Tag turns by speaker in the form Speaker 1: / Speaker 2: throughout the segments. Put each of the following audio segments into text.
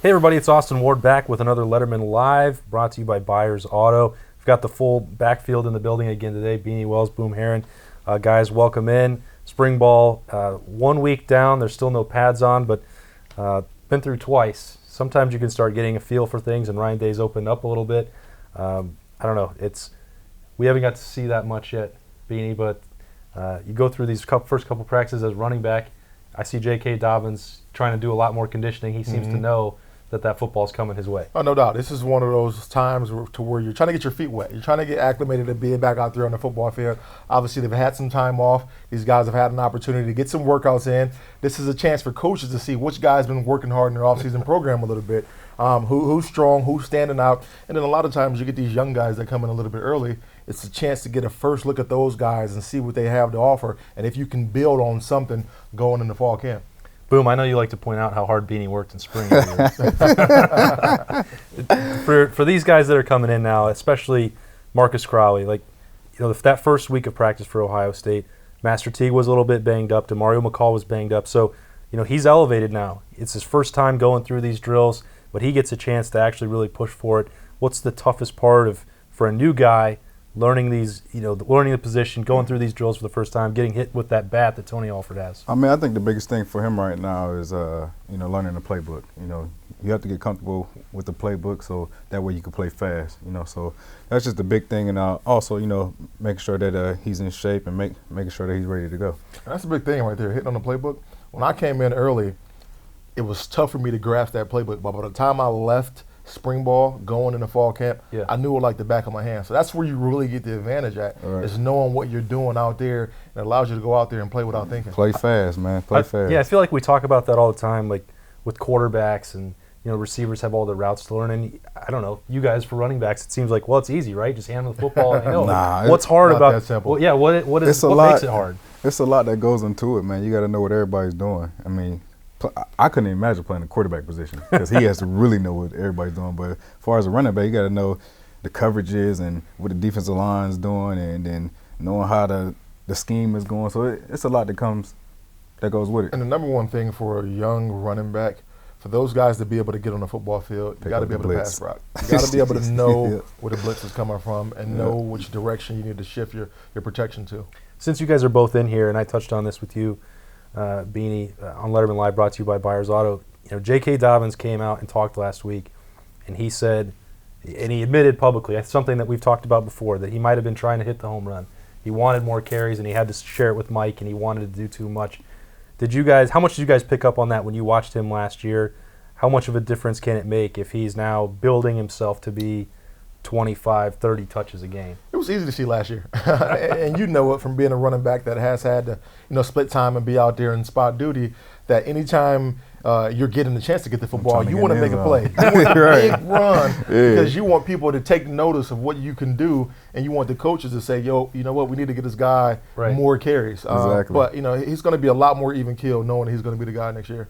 Speaker 1: Hey everybody, it's Austin Ward back with another Lettermen Live, brought to you by Byers Auto. We've got the full backfield in the building again today. Beanie, Wells, Boom, Herron. Guys, welcome in. Spring ball, 1 week down. There's still no pads on, but been through twice. Sometimes you can start getting a feel for things, and Ryan Day's opened up a little bit. I don't know. We haven't got to see that much yet, Beanie, but you go through these first couple practices as running back. I see J.K. Dobbins trying to do a lot more conditioning. He seems to know that football's coming his way.
Speaker 2: Oh, no doubt. This is one of those times where you're trying to get your feet wet. You're trying to get acclimated to being back out there on the football field. Obviously, they've had some time off. These guys have had an opportunity to get some workouts in. This is a chance for coaches to see which guy's been working hard in their offseason program a little bit, who's strong, who's standing out. And then a lot of times you get these young guys that come in a little bit early. It's a chance to get a first look at those guys and see what they have to offer, and if you can build on something going into fall camp.
Speaker 1: Boom, I know you like to point out how hard Beanie worked in spring. For these guys that are coming in now, especially Marcus Crowley, that first week of practice for Ohio State, Master Teague was a little bit banged up, DeMario McCall was banged up, so he's elevated now. It's his first time going through these drills, but he gets a chance to actually really push for it. What's the toughest part for a new guy learning learning the position, going through these drills for the first time, getting hit with that bat that Tony Alford has?
Speaker 3: I mean, I think the biggest thing for him right now is, learning the playbook. You have to get comfortable with the playbook so that way you can play fast. So that's just the big thing, and also, making sure that he's in shape and making sure that he's ready to go.
Speaker 2: That's a big thing right there, hitting on the playbook. When I came in early, it was tough for me to grasp that playbook, but by the time I left spring ball, going into fall camp, I knew it like the back of my hand. So that's where you really get the advantage at, is knowing what you're doing out there, and it allows you to go out there and play without thinking.
Speaker 3: Play fast, man. Play fast.
Speaker 1: Yeah, I feel like we talk about that all the time, like with quarterbacks and receivers have all the routes to learn. And I don't know, you guys for running backs, it seems like, well, it's easy, right? Just hand them the football. I know. What's hard about
Speaker 2: that simple.
Speaker 1: Well, yeah, what makes it hard?
Speaker 3: It's a lot that goes into it, man. You got to know what everybody's doing. I mean, I couldn't even imagine playing the quarterback position because he has to really know what everybody's doing. But as far as a running back, you got to know the coverages and what the defensive line's doing, and then knowing how the scheme is going. So it's a lot that goes with it.
Speaker 2: And the number one thing for a young running back, for those guys to be able to get on the football field, you got to be able to pass route. You got to be able to know where the blitz is coming from and know which direction you need to shift your protection to.
Speaker 1: Since you guys are both in here, and I touched on this with you, Beanie, on Lettermen Live, brought to you by Byers Auto. J.K. Dobbins came out and talked last week, and he said, and he admitted publicly, something that we've talked about before, that he might have been trying to hit the home run. He wanted more carries, and he had to share it with Mike, and he wanted to do too much. How much did you guys pick up on that when you watched him last year? How much of a difference can it make if he's now building himself to be 25, 30 touches a game?
Speaker 2: It was easy to see last year. And you know it from being a running back that has had to split time and be out there in spot duty, that anytime you're getting the chance to get the football, you want to make a play. You want a big run because you want people to take notice of what you can do, and you want the coaches to say, yo, you know what, we need to get this guy more carries.
Speaker 3: Exactly.
Speaker 2: But, he's going to be a lot more even keel knowing he's going to be the guy next year.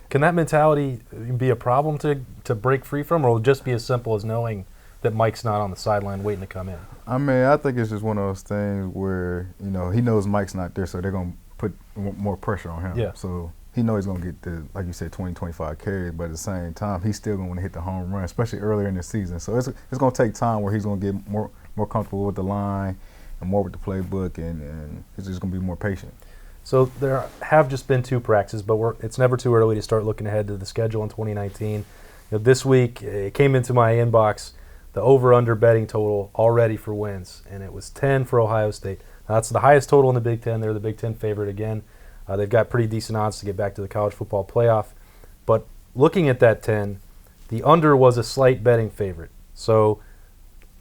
Speaker 1: Can that mentality be a problem to break free from, or will it just be as simple as knowing that Mike's not on the sideline waiting to come in?
Speaker 3: I mean, I think it's just one of those things where, he knows Mike's not there, so they're going to put more pressure on him.
Speaker 1: Yeah.
Speaker 3: So he knows he's going to get like you said, 20, 25 carries, but at the same time, he's still going to want to hit the home run, especially earlier in the season. So it's going to take time where he's going to get more comfortable with the line and more with the playbook, and he's just going to be more patient.
Speaker 1: So there have just been 2 practices, but it's never too early to start looking ahead to the schedule in 2019. This week, it came into my inbox, the over-under betting total already for wins, and it was 10 for Ohio State. Now, that's the highest total in the Big Ten. They're the Big Ten favorite again. They've got pretty decent odds to get back to the college football playoff. But looking at that 10, the under was a slight betting favorite. So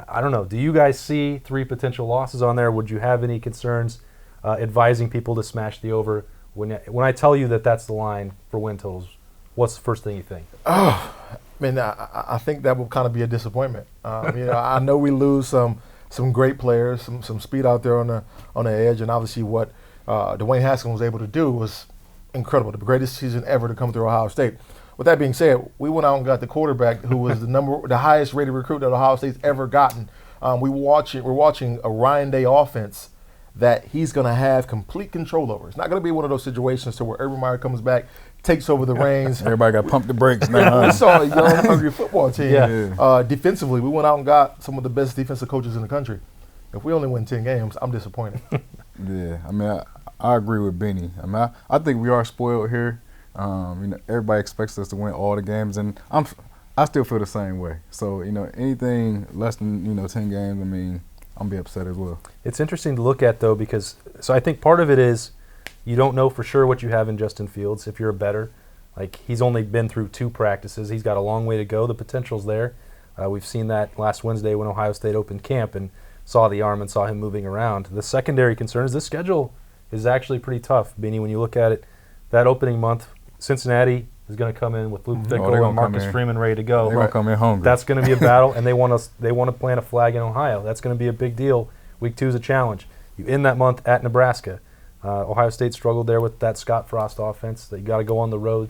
Speaker 1: I don't know. Do you guys see 3 potential losses on there? Would you have any concerns advising people to smash the over? When I tell you that that's the line for win totals, what's the first thing you think?
Speaker 2: Oh, I mean, I think that will kind of be a disappointment. I know we lose some great players, some speed out there on the edge, and obviously what Dwayne Haskins was able to do was incredible. The greatest season ever to come through Ohio State. With that being said, we went out and got the quarterback who was the highest rated recruit that Ohio State's ever gotten. We're watching a Ryan Day offense that he's going to have complete control over. It's not going to be one of those situations to where Urban Meyer comes back, takes over the reins.
Speaker 3: Everybody got pumped the brakes now.
Speaker 2: We saw a young, hungry football team.
Speaker 1: Yeah.
Speaker 2: Defensively, we went out and got some of the best defensive coaches in the country. If we only win 10 games, I'm disappointed.
Speaker 3: Yeah, I mean, I agree with Beanie. I mean, I think we are spoiled here. Everybody expects us to win all the games, and I still feel the same way. So, anything less than 10 games, I mean, I'm be upset as well.
Speaker 1: It's interesting to look at, though, because I think part of it is you don't know for sure what you have in Justin Fields if you're a bettor. Like, he's only been through 2 practices. He's got a long way to go. The potential's there. We've seen that last Wednesday when Ohio State opened camp and saw the arm and saw him moving around. The secondary concern is this schedule is actually pretty tough, Beanie, when you look at it. That opening month, Cincinnati is going to come in with Luke Fickell and Marcus Freeman ready to go.
Speaker 3: They're going to come in hungry.
Speaker 1: That's going to be a battle, and they want to plant a flag in Ohio. That's going to be a big deal. Week 2 is a challenge. You end that month at Nebraska. Ohio State struggled there with that Scott Frost offense. That you got to go on the road.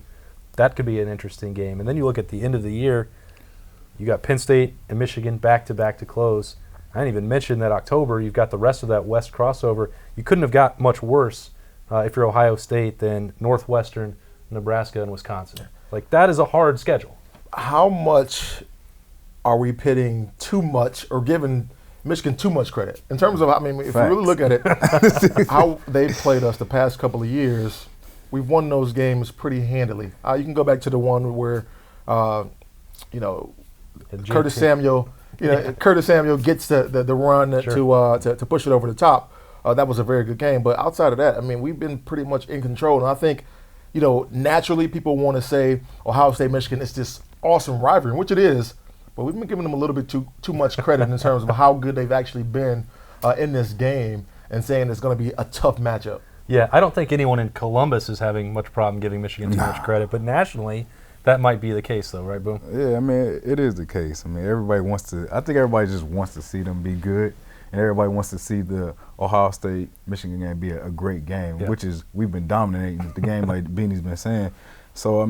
Speaker 1: That could be an interesting game. And then you look at the end of the year. You got Penn State and Michigan back-to-back to close. I didn't even mention that October, you've got the rest of that West crossover. You couldn't have got much worse if you're Ohio State than Northwestern, Nebraska, and Wisconsin. Like, that is a hard schedule.
Speaker 2: How much are we pitting too much or giving Michigan too much credit? In terms of, if you really look at it, how they've played us the past couple of years, we've won those games pretty handily. You can go back to the one where, Curtis Samuel gets the run to push it over the top. That was a very good game. But outside of that, we've been pretty much in control. And I think, naturally people want to say Ohio State, Michigan is this awesome rivalry, which it is. But we've been giving them a little bit too much credit in terms of how good they've actually been in this game and saying it's going to be a tough matchup.
Speaker 1: Yeah, I don't think anyone in Columbus is having much problem giving Michigan too much credit. But nationally, that might be the case, though, right, Boom?
Speaker 3: Yeah, it is the case. I think everybody just wants to see them be good, and everybody wants to see the Ohio State-Michigan game be a great game, which is we've been dominating the game like Beanie's been saying. So,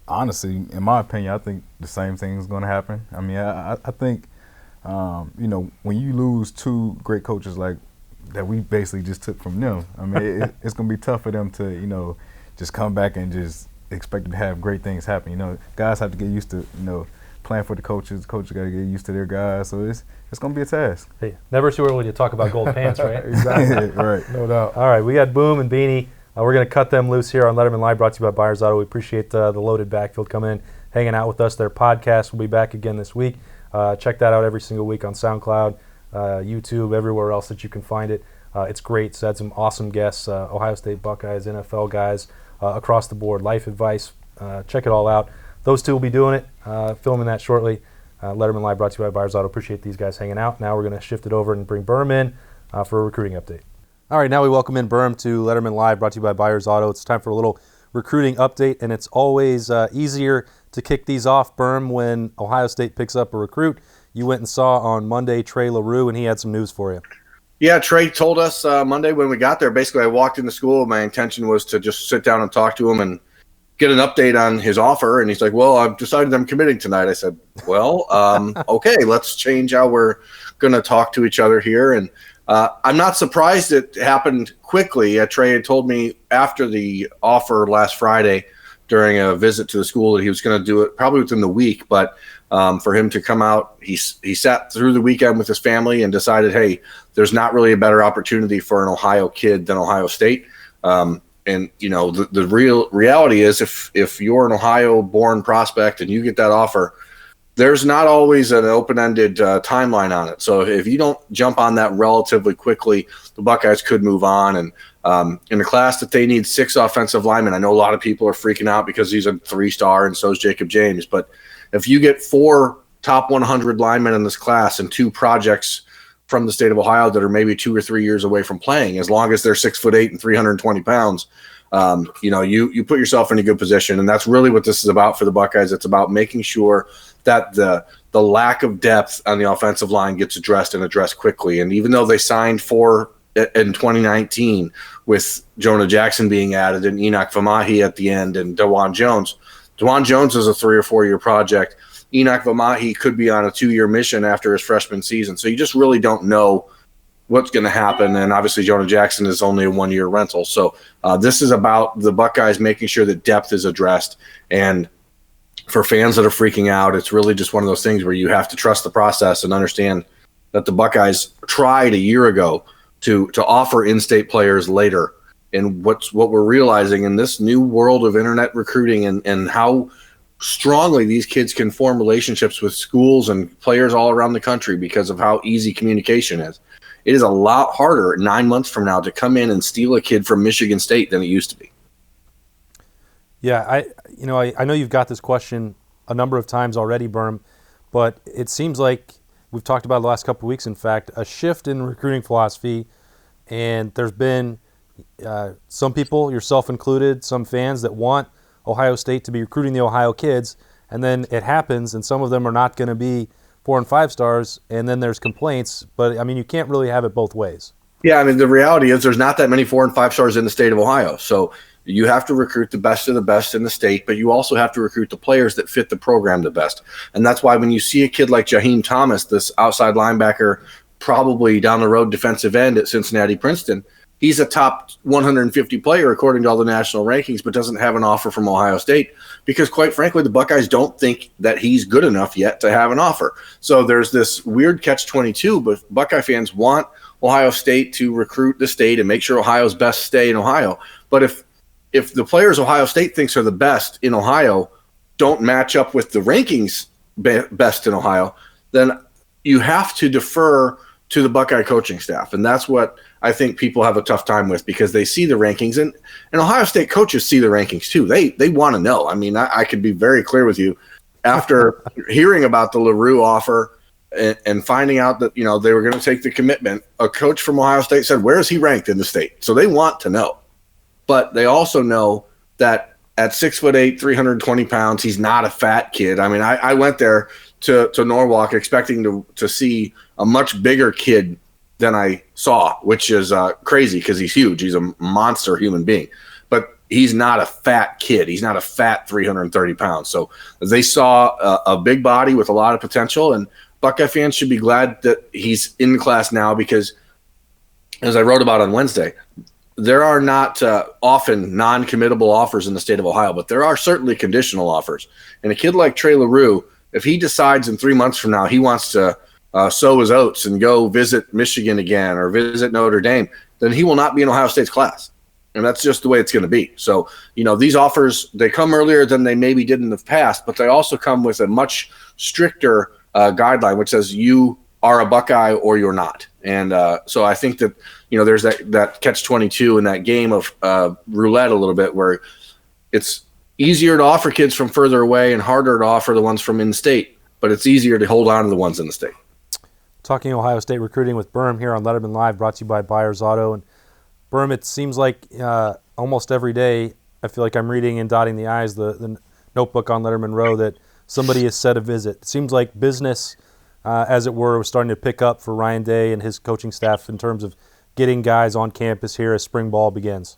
Speaker 3: honestly, in my opinion, I think the same thing is going to happen. I think, when you lose 2 great coaches like that we basically just took from them, it's going to be tough for them to, just come back and just expect to have great things happen. Guys have to get used to, playing for the coaches. The coaches got to get used to their guys. So it's going to be a task.
Speaker 1: Hey, never too early to talk about gold pants, right?
Speaker 2: Exactly.
Speaker 3: Right.
Speaker 2: No doubt.
Speaker 1: All right, we got Boom and Beanie. We're going to cut them loose here on Lettermen Live, brought to you by Byers Auto. We appreciate the loaded backfield coming in, hanging out with us. Their podcast will be back again this week. Check that out every single week on SoundCloud, YouTube, everywhere else that you can find it. It's great. It's had some awesome guests, Ohio State Buckeyes, NFL guys, across the board, life advice. Check it all out. Those 2 will be doing it, filming that shortly. Lettermen Live brought to you by Byers Auto. Appreciate these guys hanging out. Now we're going to shift it over and bring Berm in for a recruiting update. All right, now we welcome in Berm to Lettermen Live, brought to you by Byers Auto. It's time for a little recruiting update, and it's always easier to kick these off, Berm, when Ohio State picks up a recruit. You went and saw on Monday Trey Leroux, and he had some news for you.
Speaker 4: Yeah, Trey told us Monday when we got there, basically I walked into school. My intention was to just sit down and talk to him and get an update on his offer. And he's like, well, I've decided I'm committing tonight. I said, well, okay, let's change how we're going to talk to each other here. And I'm not surprised it happened quickly. Trey had told me after the offer last Friday during a visit to the school that he was going to do it probably within the week. But for him to come out, he sat through the weekend with his family and decided, hey, there's not really a better opportunity for an Ohio kid than Ohio State. And, the real reality is if you're an Ohio-born prospect and you get that offer, there's not always an open-ended timeline on it. So if you don't jump on that relatively quickly, the Buckeyes could move on. And in the class that they need 6 offensive linemen, I know a lot of people are freaking out because he's a 3-star and so is Jacob James. But if you get 4 top 100 linemen in this class and 2 projects from the state of Ohio that are maybe 2 or 3 years away from playing, as long as they're 6'8" and 320 pounds, you put yourself in a good position. And that's really what this is about for the Buckeyes. It's about making sure that the lack of depth on the offensive line gets addressed and addressed quickly. And even though they signed 4 in 2019 with Jonah Jackson being added and Enoch Vamahi at the end and DeJuan Jones. DeJuan Jones is a 3 or 4 year project. Enoch Vamahi could be on a 2-year mission after his freshman season. So you just really don't know what's going to happen. And obviously Jonah Jackson is only a 1-year rental. So this is about the Buckeyes making sure that depth is addressed. And for fans that are freaking out, it's really just one of those things where you have to trust the process and understand that the Buckeyes tried a year ago to offer in-state players later. And what we're realizing in this new world of internet recruiting and how strongly these kids can form relationships with schools and players all around the country because of how easy communication is. It is a lot harder 9 months from now to come in and steal a kid from Michigan State than it used to be.
Speaker 1: Yeah, I know you've got this question a number of times already, Berm, but it seems like we've talked about it the last couple of weeks, in fact, a shift in recruiting philosophy, and there's been some people, yourself included, some fans that want Ohio State to be recruiting the Ohio kids, and then it happens, and some of them are not going to be 4 and 5 stars, and then there's complaints. But, I mean, you can't really have it both ways.
Speaker 4: Yeah, I mean, the reality is there's not that many 4 and 5 stars in the state of Ohio. So you have to recruit the best of the best in the state, but you also have to recruit the players that fit the program the best. And that's why when you see a kid like Jaheim Thomas, this outside linebacker, probably down the road defensive end at Cincinnati Princeton, he's a top 150 player according to all the national rankings, but doesn't have an offer from Ohio State because, quite frankly, the Buckeyes don't think that he's good enough yet to have an offer. So there's this weird catch-22, but Buckeye fans want Ohio State to recruit the state and make sure Ohio's best stay in Ohio. But if the players Ohio State thinks are the best in Ohio don't match up with the rankings best in Ohio, then you have to defer to the Buckeye coaching staff. And that's what I think people have a tough time with because they see the rankings. And Ohio State coaches see the rankings too. They want to know. I mean, I could be very clear with you. After hearing about the Leroux offer and finding out that, they were going to take the commitment, a coach from Ohio State said, where is he ranked in the state? So they want to know. But they also know that at 6'8", 320 pounds, he's not a fat kid. I mean, I went there to Norwalk expecting to see a much bigger kid than I saw, which is crazy because he's huge. He's a monster human being. But he's not a fat kid. He's not a fat 330 pounds. So they saw a big body with a lot of potential, and Buckeye fans should be glad that he's in class now because, as I wrote about on Wednesday, there are not often non-committable offers in the state of Ohio, but there are certainly conditional offers. And a kid like Trey Leroux, if he decides in 3 months from now he wants to sow his oats and go visit Michigan again or visit Notre Dame, then he will not be in Ohio State's class. And that's just the way it's going to be. So, these offers, they come earlier than they maybe did in the past, but they also come with a much stricter guideline, which says you are a Buckeye or you're not. And so I think that, there's that catch-22 in that game of roulette a little bit where it's easier to offer kids from further away and harder to offer the ones from in-state, but it's easier to hold on to the ones in the state.
Speaker 1: Talking Ohio State recruiting with Berm here on Lettermen Live, brought to you by Byers Auto. And Berm, it seems like almost every day I feel like I'm reading and dotting the I's, the notebook on Lettermen Row, that somebody has set a visit. It seems like business, as it were, was starting to pick up for Ryan Day and his coaching staff in terms of getting guys on campus here as spring ball begins.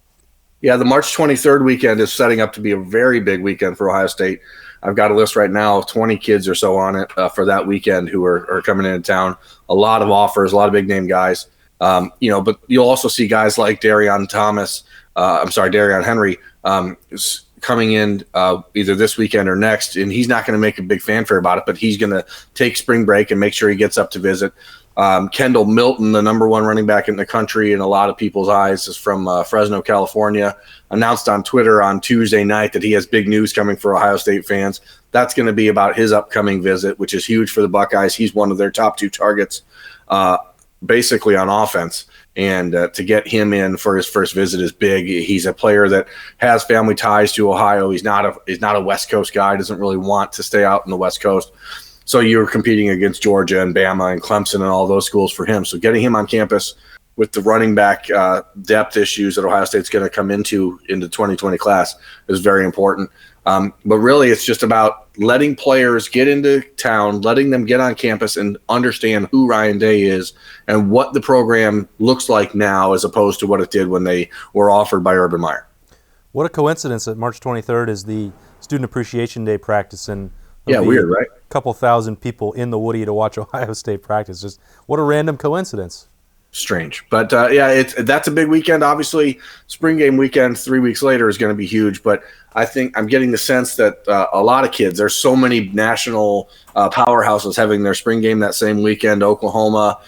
Speaker 4: Yeah, the March 23rd weekend is setting up to be a very big weekend for Ohio State. I've got a list right now of 20 kids or so on it for that weekend who are coming into town. A lot of offers, a lot of big-name guys. But you'll also see guys like Darian Henry coming in either this weekend or next, and he's not going to make a big fanfare about it, but he's going to take spring break and make sure he gets up to visit. Kendall Milton, the number 1 running back in the country in a lot of people's eyes, is from Fresno, California, announced on Twitter on Tuesday night that he has big news coming for Ohio State fans. That's going to be about his upcoming visit, which is huge for the Buckeyes. He's one of their top 2 targets basically on offense. And to get him in for his first visit is big. He's a player that has family ties to Ohio. He's not a West Coast guy. Doesn't really want to stay out in the West Coast. So you're competing against Georgia and Bama and Clemson and all those schools for him. So getting him on campus with the running back depth issues that Ohio State's going to come into the 2020 class is very important. But really, it's just about letting players get into town, letting them get on campus and understand who Ryan Day is and what the program looks like now as opposed to what it did when they were offered by Urban Meyer.
Speaker 1: What a coincidence that March 23rd is the Student Appreciation Day practice, and
Speaker 4: weird, right?
Speaker 1: A couple thousand people in the Woody to watch Ohio State practice. Just what a random coincidence.
Speaker 4: strange. But that's a big weekend. Obviously, spring game weekend 3 weeks later is going to be huge. But I think I'm getting the sense that a lot of kids, there's so many national powerhouses having their spring game that same weekend. Oklahoma,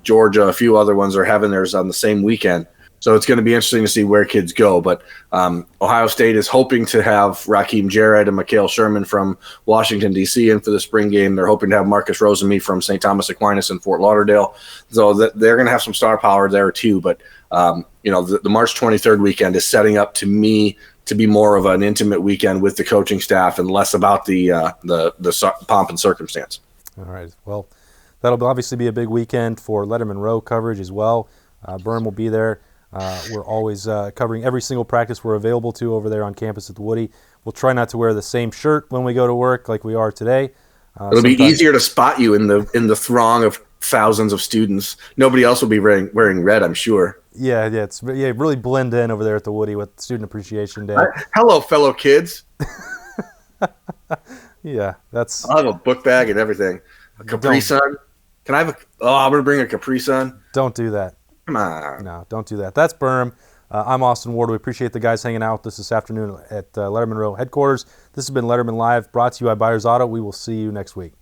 Speaker 4: Georgia, a few other ones are having theirs on the same weekend. So it's going to be interesting to see where kids go. But Ohio State is hoping to have Raheem Jarrett and Mikael Sherman from Washington, D.C. in for the spring game. They're hoping to have Marcus Rosemy from St. Thomas Aquinas in Fort Lauderdale. So they're going to have some star power there too. But, the March 23rd weekend is setting up to me to be more of an intimate weekend with the coaching staff and less about the pomp and circumstance.
Speaker 1: All right. Well, that'll obviously be a big weekend for Lettermen Row coverage as well. Berm will be there. We're always covering every single practice we're available to over there on campus at the Woody. We'll try not to wear the same shirt when we go to work like we are today.
Speaker 4: It'll be easier to spot you in the throng of thousands of students. Nobody else will be wearing red, I'm sure.
Speaker 1: Yeah, really blend in over there at the Woody with Student Appreciation Day.
Speaker 4: Hello, fellow kids.
Speaker 1: Yeah, that's.
Speaker 4: I'll have a book bag and everything. A Capri Sun. Can I have I'm going to bring a Capri Sun.
Speaker 1: Don't do that.
Speaker 4: Come on.
Speaker 1: No, don't do that. That's Berm. I'm Austin Ward. We appreciate the guys hanging out with us this afternoon at Lettermen Row headquarters. This has been Lettermen Live, brought to you by Byers Auto. We will see you next week.